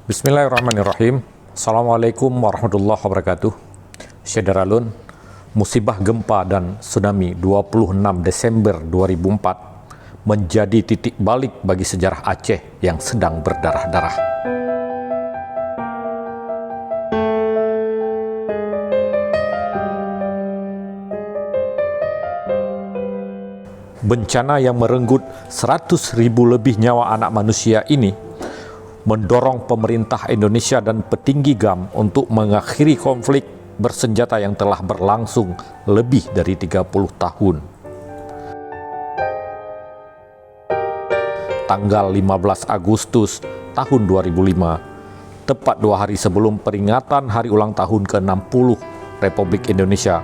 Bismillahirrahmanirrahim. Assalamualaikum warahmatullahi wabarakatuh. Syederalun, musibah gempa dan tsunami 26 Desember 2004 menjadi titik balik bagi sejarah Aceh yang sedang berdarah-darah. Bencana yang merenggut 100.000 lebih nyawa anak manusia ini mendorong pemerintah Indonesia dan petinggi GAM untuk mengakhiri konflik bersenjata yang telah berlangsung lebih dari 30 tahun. Tanggal 15 Agustus tahun 2005, tepat 2 hari sebelum peringatan hari ulang tahun ke-60 Republik Indonesia,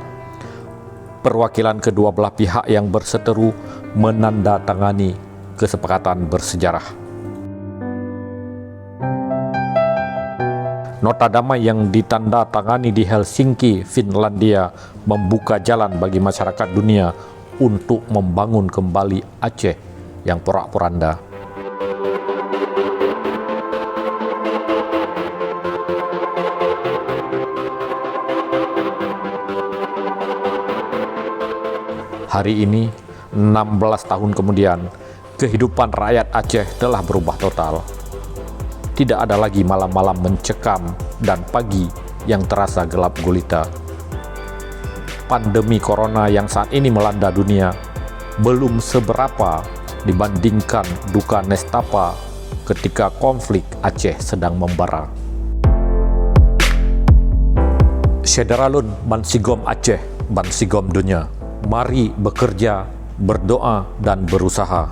perwakilan kedua belah pihak yang berseteru menandatangani kesepakatan bersejarah. Nota damai yang ditandatangani di Helsinki, Finlandia, membuka jalan bagi masyarakat dunia untuk membangun kembali Aceh yang porak-poranda. Hari ini, 16 tahun kemudian, kehidupan rakyat Aceh telah berubah total. Tidak ada lagi malam-malam mencekam dan pagi yang terasa gelap gulita. Pandemi corona yang saat ini melanda dunia belum seberapa dibandingkan duka nestapa ketika konflik Aceh sedang membara. Syederalun Bansigom Aceh, Bansigom dunia. Mari bekerja, berdoa, dan berusaha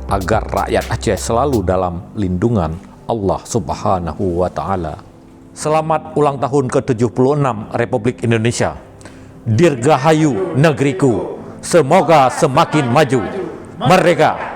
agar rakyat Aceh selalu dalam lindungan Allah Subhanahu wa Ta'ala. Selamat ulang tahun ke-76 Republik Indonesia. Dirgahayu negeriku, semoga semakin maju. Merdeka!